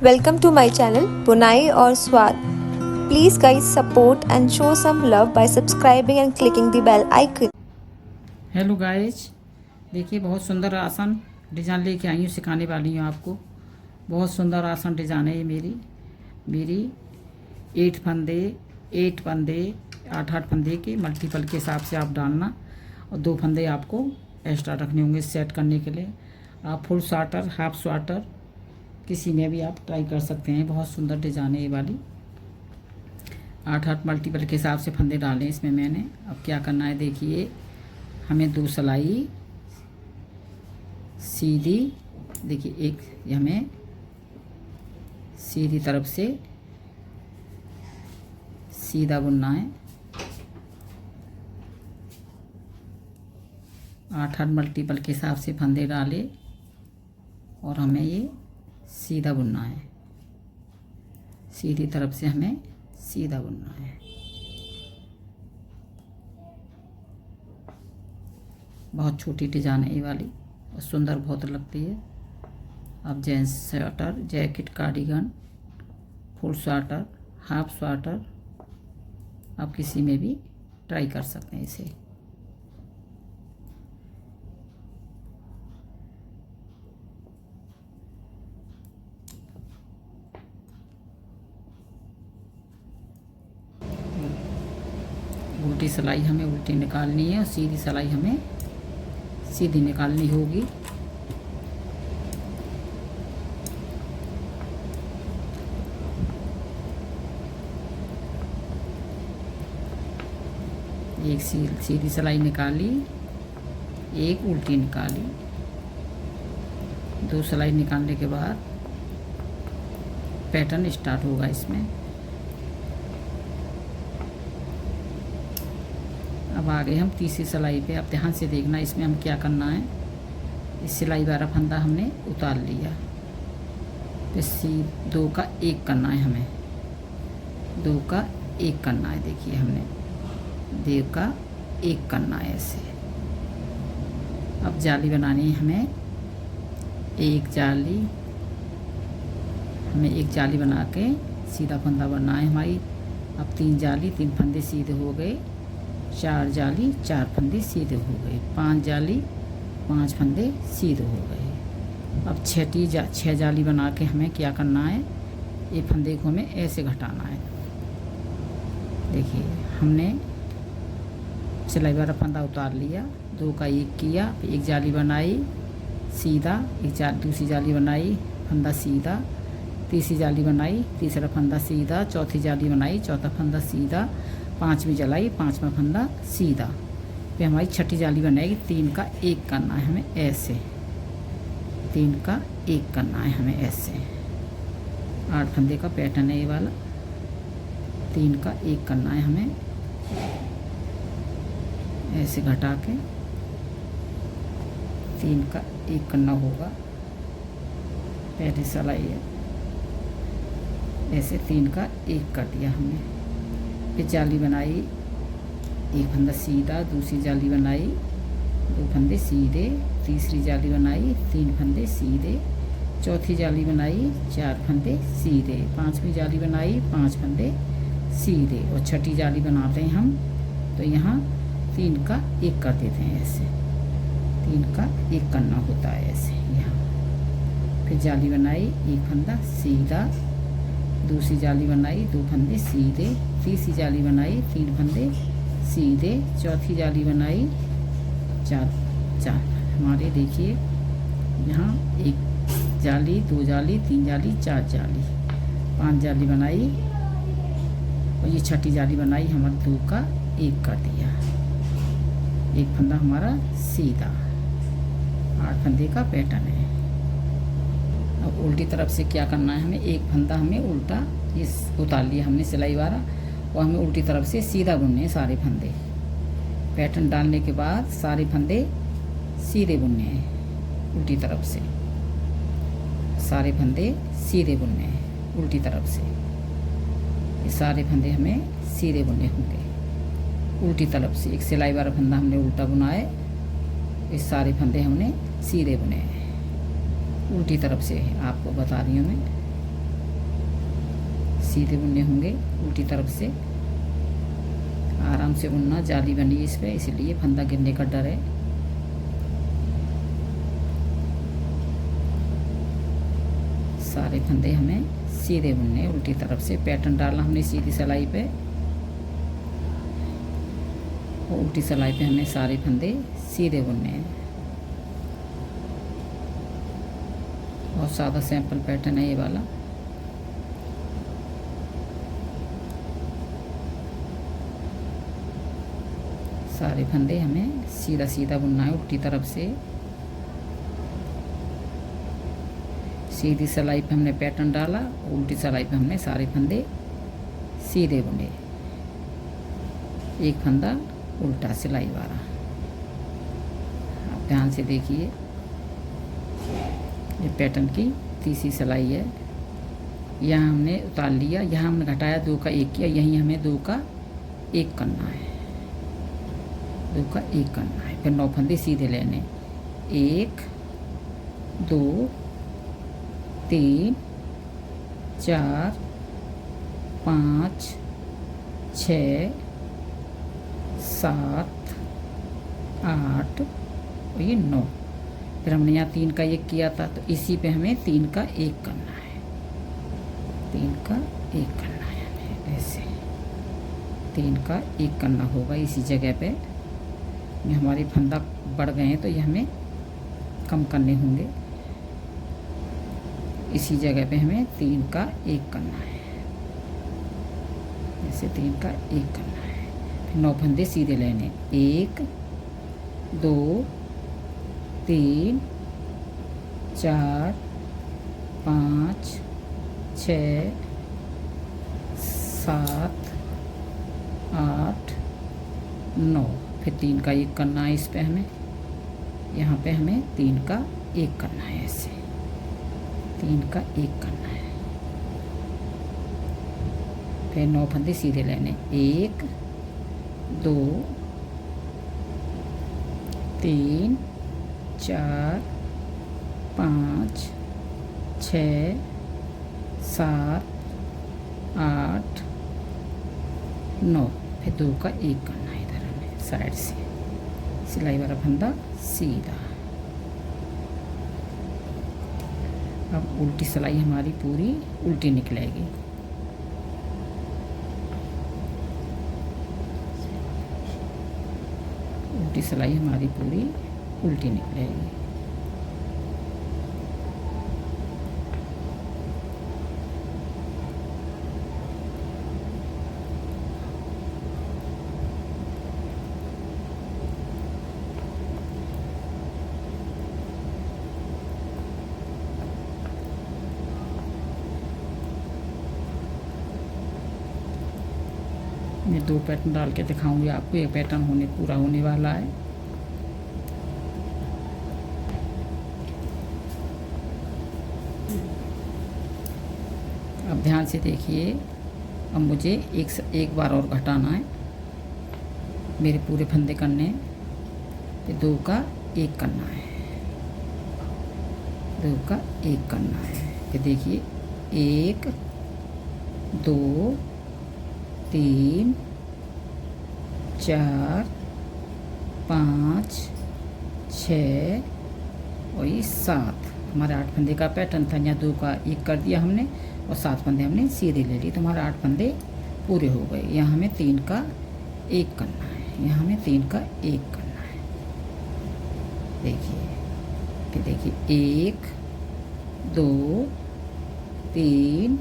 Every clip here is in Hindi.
Welcome to my channel बुनाई और स्वाद. Please guys support and show some love by subscribing and clicking the bell icon. Hello guys, देखिए बहुत सुंदर आसन डिज़ाइन लेके आई हूँ, सिखाने वाली हूँ आपको। बहुत सुंदर आसन डिज़ाइन है ये मेरी 8 फंदे 8 फंदे के मल्टीपल के हिसाब से आप डालना, और 2 फंदे आपको एक्स्ट्रा रखने होंगे सेट करने के लिए। आप फुल स्वाटर, हाफ स्वाटर किसी में भी आप ट्राई कर सकते हैं। बहुत सुंदर डिज़ाइन है ये वाली। 8 मल्टीपल के हिसाब से फंदे डालें इसमें मैंने। अब क्या करना है, देखिए हमें 2 सिलाई सीधी, देखिए एक हमें सीधी तरफ से सीधा बुनना है। 8 मल्टीपल के हिसाब से फंदे डाले और हमें ये सीधा बुनना है। सीधी तरफ से हमें सीधा बुनना है। बहुत छोटी डिजाइन है ये वाली और सुंदर बहुत लगती है। अब gents sweater, jacket, cardigan, full sweater, half sweater आप किसी में भी ट्राई कर सकते हैं इसे। उल्टी सिलाई हमें उल्टी निकालनी है और सीधी सिलाई हमें सीधी निकालनी होगी। एक सीधी सिलाई निकाली, एक उल्टी निकाली। 2 सिलाई निकालने के बाद पैटर्न स्टार्ट होगा इसमें। अब आ गए हम तीसरी सिलाई पे। अब ध्यान से देखना, इसमें हम क्या करना है। इस सिलाई वाला फंदा हमने उतार लिया, फिर 2 का 1 करना है हमें। 2 का 1 करना है, देखिए हमने 2 का 1 करना है ऐसे। अब जाली बनानी है हमें। एक जाली बना के सीधा फंदा बनना है हमारी। अब 3 जाली, 3 फंदे सीधे हो गए। 4 जाली, 4 फंदे सीधे हो गए। 5 जाली, 5 फंदे सीधे हो गए। अब 6 जाली बना के हमें क्या करना है, ये फंदे को हमें ऐसे घटाना है। देखिए हमने सिलाई वाला फंदा उतार लिया, 2 का 1 किया, फिर 1 जाली बनाई सीधा, दूसरी जाली बनाई फंदा सीधा, तीसरी जाली बनाई तीसरा फंदा सीधा, चौथी जाली बनाई चौथा फंदा सीधा, 5वीं जलाई 5वां फंदा सीधा। फिर हमारी 6ठी जाली बनाएगी। 3 का 1 करना है हमें ऐसे। 3 का 1 करना है हमें ऐसे। 8 फंदे का पैटर्न है ये वाला। 3 का 1 करना है हमें ऐसे घटा के। 3 का 1 करना होगा, पहली सिलाई है ऐसे। 3 का 1 कर दिया हमने। फिर जाली बनाई, 1 फंदा सीधा, दूसरी जाली बनाई 2 फंदे सीधे, तीसरी जाली बनाई 3 फंदे सीधे, चौथी जाली बनाई 4 फंदे सीधे, 5वीं जाली बनाई 5 फंदे सीधे, और 6ठी जाली बनाते हैं हम। तो यहाँ 3 का 1 कर देते हैं ऐसे। 3 का 1 करना होता है ऐसे यहाँ। फिर जाली बनाई, 1 फंदा सीधा, दूसरी जाली बनाई 2 फंदे सीधे, तीसरी जाली बनाई 3 फंदे सीधे, चौथी जाली बनाई 4 हमारे। देखिए यहाँ 1 जाली, 2 जाली, 3 जाली, 4 जाली, 5 जाली बनाई, और ये 6ठी जाली बनाई हमारे। 2 का 1 कर दिया, 1 फंदा हमारा सीधा। 8 फंदे का पैटर्न है। अब उल्टी तरफ से क्या करना है हमें, 1 फंदा हमें उल्टा इस उतार लिया हमने सिलाई वाला, और हमें उल्टी तरफ से सीधा बुनने हैं सारे फंदे। पैटर्न डालने के बाद सारे फंदे सीधे बुनने हैं उल्टी तरफ से। सारे फंदे सीधे बुनने हैं उल्टी तरफ से। ये सारे फंदे हमें सीधे बुनने होंगे उल्टी तरफ से। एक सिलाई वाला फंदा हमने उल्टा बुना है, ये सारे फंदे हमने सीधे बुने हैं उल्टी तरफ से। आपको बता रही हूँ मैं। सीधे बुनने होंगे उल्टी तरफ से। आराम से बुनना, जाली बनी इस पे इसलिए फंदा गिरने का डर है। सारे फंदे हमें सीधे बुनने, उल्टी तरफ से पैटर्न डालना हमने सीधी सिलाई पे, और उल्टी सिलाई पे हमें सारे फंदे सीधे बुनने हैं। बहुत सादा सैंपल पैटर्न है ये वाला। सारे फंदे हमें सीधा सीधा बुनना है उल्टी तरफ से। सीधी सिलाई पे हमने पैटर्न डाला, उल्टी सिलाई पे हमने सारे फंदे सीधे बुने। एक फंदा उल्टा सिलाई वाला। आप ध्यान से देखिए, ये पैटर्न की तीसरी सिलाई है। यहाँ हमने उतार लिया, यहाँ हमने घटाया 2 का 1 किया, यहीं हमें 2 का 1 करना है, 2 का 1 करना है। फिर 9 फंदे सीधे लेने, 1 2 3 4 5 6 7 8 और ये 9। फिर हमने यहाँ 3 का 1 किया था, तो इसी पे हमें 3 का 1 करना है, 3 का 1 करना है हमें। ऐसे 3 का 1 करना होगा इसी जगह पे। ये हमारे फंदा बढ़ गए हैं तो ये हमें कम करने होंगे। इसी जगह पे हमें 3 का 1 करना है, ऐसे 3 का 1 करना है। फिर 9 फंदे सीधे लेने, 1 2 3 4 5 6 7 8 9। फिर 3 का 1 करना है इस पे हमें, यहाँ पे हमें 3 का 1 करना है, ऐसे 3 का 1 करना है। फिर 9 फंदे सीधे लेने, 1 2 3 4 5 6 7 8 9। फिर 2 का 1 करना है इधर हमें साइड से, सिलाई वाला फंदा सीधा। अब उल्टी सिलाई हमारी पूरी उल्टी निकलेगी। उल्टी सिलाई हमारी पूरी उल्टी निकलेगी। मैं 2 पैटर्न डाल के दिखाऊंगी आपको, एक पैटर्न पूरा होने वाला है। अब ध्यान से देखिए, अब मुझे एक बार और घटाना है, मेरे पूरे फंदे करने, फिर 2 का 1 करना है, 2 का 1 करना है। फिर देखिए 1 2 3 4 5 6 और ये 7। हमारे 8 फंदे का पैटर्न था, यहाँ 2 का 1 कर दिया हमने और 7 फंदे हमने सीधे ले लिए, तो हमारे 8 फंदे पूरे हो गए। यहाँ हमें 3 का 1 करना है, यहाँ हमें 3 का 1 करना है। देखिए, फिर देखिए 1 2 3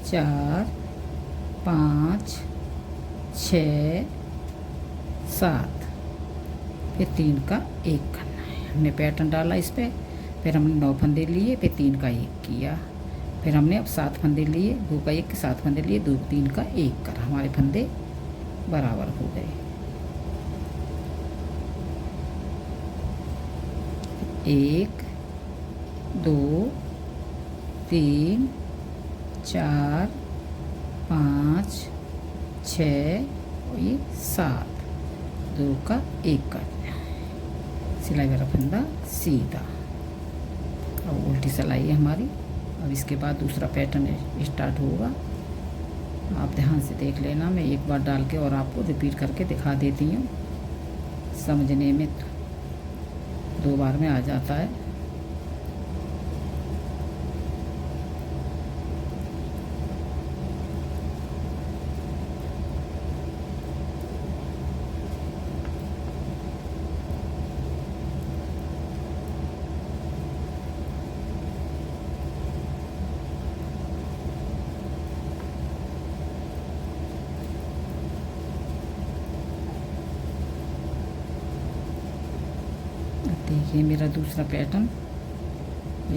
4 5 6 7। फिर 3 का 1 करना है, हमने पैटर्न डाला इस पे, फिर हमने 9 फंदे लिए, फिर 3 का 1 किया, फिर हमने अब 7 फंदे लिए, 2 का 1 7 फंदे लिए, 2 3 का 1 करा, हमारे फंदे बराबर हो गए। 1 2 3 4 5 6 और ये 7, 2 का 1 करना है, सिलाई वाला फंदा सीधा। अब उल्टी सिलाई है हमारी। अब इसके बाद दूसरा पैटर्न स्टार्ट होगा। आप ध्यान से देख लेना, मैं एक बार डाल के और आपको रिपीट करके दिखा देती हूँ। समझने में 2 बार में आ जाता है। देखिए मेरा दूसरा पैटर्न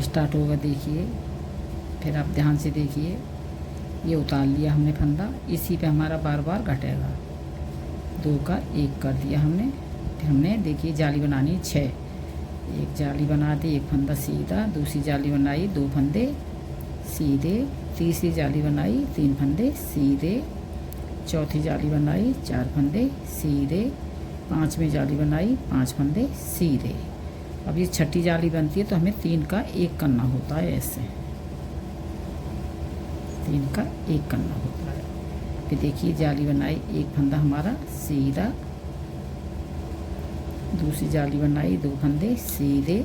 स्टार्ट होगा। देखिए फिर आप ध्यान से देखिए, ये उतार लिया हमने फंदा, इसी पे हमारा बार बार घटेगा। 2 का 1 कर दिया हमने। फिर हमने देखिए जाली बनानी 6, एक जाली बना दी, एक फंदा सीधा, दूसरी जाली बनाई 2 फंदे सीधे, तीसरी जाली बनाई 3 फंदे सीधे, चौथी जाली बनाई 4 फंदे सीधे, 5वीं जाली बनाई 5 फंदे सीधे। अब ये छठी जाली बनती है तो हमें 3 का 1 करना होता है। ऐसे 3 का 1 करना होता है। फिर देखिए जाली बनाई, एक फंदा हमारा सीधा, दूसरी जाली बनाई 2 फंदे सीधे,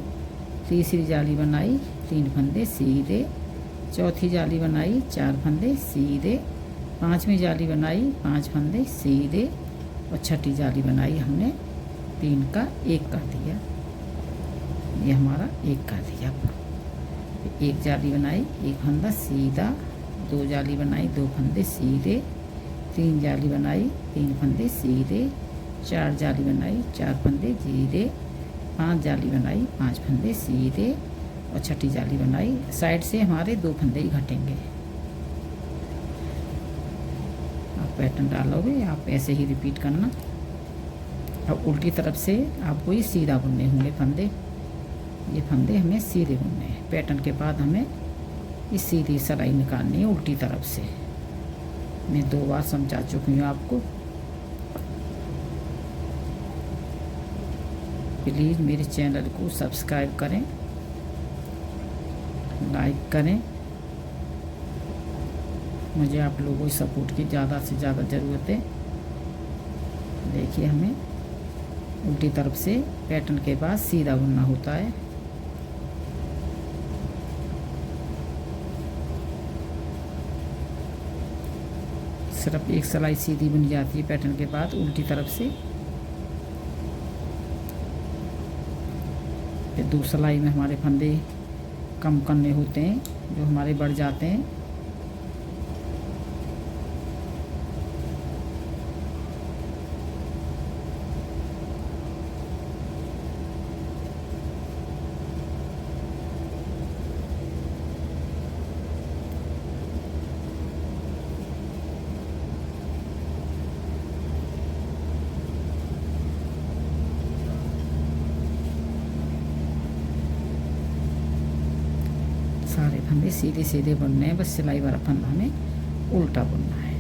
तीसरी जाली बनाई 3 फंदे सीधे, चौथी जाली बनाई 4 फंदे सीधे, 5वीं जाली बनाई 5 फंदे सीधे, और छठी जाली बनाई हमने 3 का 1 कर दिया। ये हमारा 1 कर दिया। एक जाली बनाई, एक फंदा सीधा, 2 जाली बनाई 2 फंदे सीधे, 3 जाली बनाई 3 फंदे सीधे, 4 जाली बनाई 4 फंदे सीधे, 5 जाली बनाई 5 फंदे सीधे, और छठी जाली बनाई। साइड से हमारे 2 फंदे ही घटेंगे। आप पैटर्न डालोगे, आप ऐसे ही रिपीट करना। अब उल्टी तरफ से आपको ये सीधा बुनने होंगे फंदे। ये फंदे हमें सीधे बुनने हैं। पैटर्न के बाद हमें इस सीधी सिलाई निकालनी है उल्टी तरफ से। मैं 2 बार समझा चुकी हूँ आपको। प्लीज़ मेरे चैनल को सब्सक्राइब करें, लाइक करें। मुझे आप लोगों की सपोर्ट की ज़्यादा से ज़्यादा ज़रूरत है। देखिए हमें उल्टी तरफ से पैटर्न के बाद सीधा बुनना होता है। सिर्फ एक सिलाई सीधी बुनी जाती है पैटर्न के बाद उल्टी तरफ से। फिर दूसरी सिलाई में हमारे फंदे कम करने होते हैं, जो हमारे बढ़ जाते हैं। सारे फंदे सीधे सीधे बुनने हैं, बस सिलाई वाला फंदा हमें उल्टा बुनना है।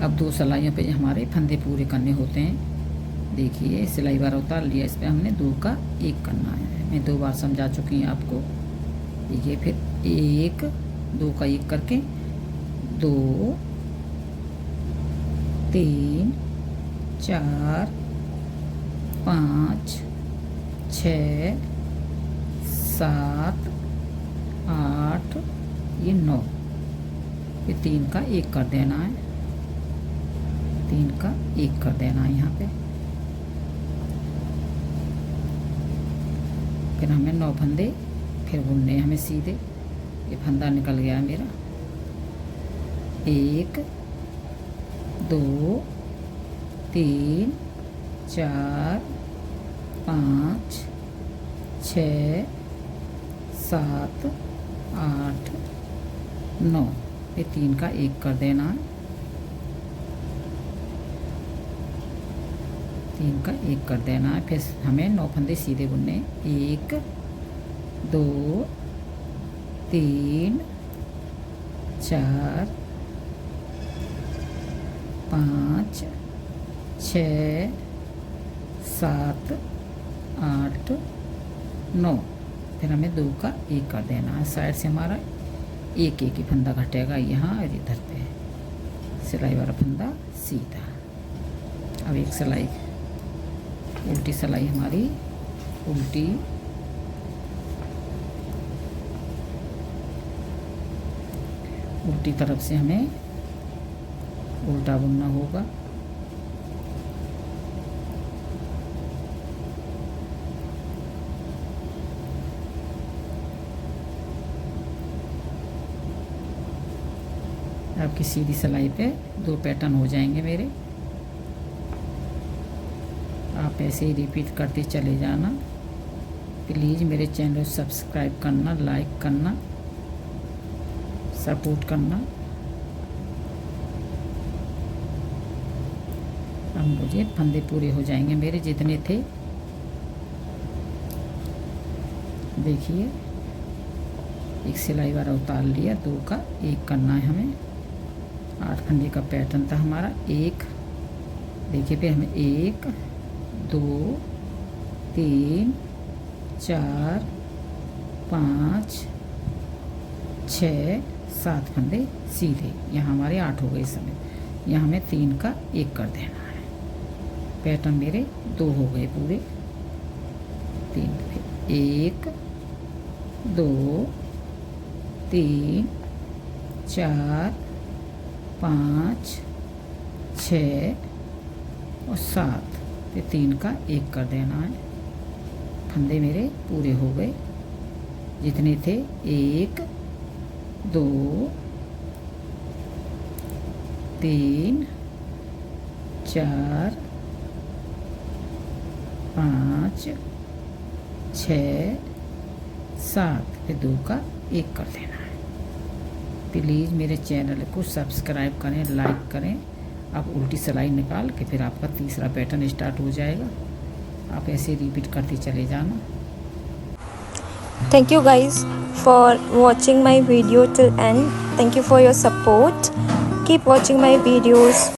अब 2 सिलाइयों पे हमारे फंदे पूरे करने होते हैं। देखिए सिलाई वाला उतार लिया, इस पर हमने 2 का 1 करना है। मैं 2 बार समझा चुकी हूँ आपको। देखिए फिर 1 2 का 1 करके 2 3 4 5 6 7 8 ये 9, ये 3 का 1 कर देना है। 3 का 1 कर देना है यहाँ पे। फिर हमें 9 फंदे फिर बुनने हैं हमें सीधे। ये फंदा निकल गया है मेरा। 1 2 3 4 5 6 7 8 9, ये 3 का 1 कर देना है। 3 का 1 कर देना है। फिर हमें 9 फंदे सीधे बुनने। 1 2 3 4 5 6 7 8 9, फिर हमें 2 का 1 कर देना है। साइड से हमारा एक एक ही फंदा घटेगा यहाँ और इधर पे सिलाई वाला फंदा सीधा। अब एक सिलाई उल्टी सिलाई हमारी उल्टी तरफ से हमें उल्टा बुनना होगा। आपकी सीधी सिलाई पे 2 पैटर्न हो जाएंगे मेरे। आप ऐसे ही रिपीट करते चले जाना। प्लीज़ मेरे चैनल को सब्सक्राइब करना, लाइक करना, सपोर्ट करना। अब मुझे फंदे पूरे हो जाएंगे मेरे जितने थे। देखिए एक सिलाई वाला उतार लिया, 2 का 1 करना है हमें। 8 फंदे का पैटर्न था हमारा। एक देखिए पे हमें 1 2 3 4 5 6 7 फंदे सीधे। यहाँ हमारे 8 हो गए इस समय। यहाँ हमें 3 का 1 कर देना है। पैटर्न मेरे 2 हो गए पूरे। 3 फिर 1 2 3 4 5 6 और 7 फिर 3 का 1 कर देना है। फंदे मेरे पूरे हो गए जितने थे। 1 2 3 4 5 6 7 फिर 2 का 1 कर देना है। प्लीज़ मेरे चैनल को सब्सक्राइब करें, लाइक करें। आप उल्टी सिलाई निकाल के फिर आपका तीसरा पैटर्न स्टार्ट हो जाएगा। आप ऐसे रिपीट करते चले जाना। Thank you guys for watching my video till end. Thank you for your support. Keep watching my videos.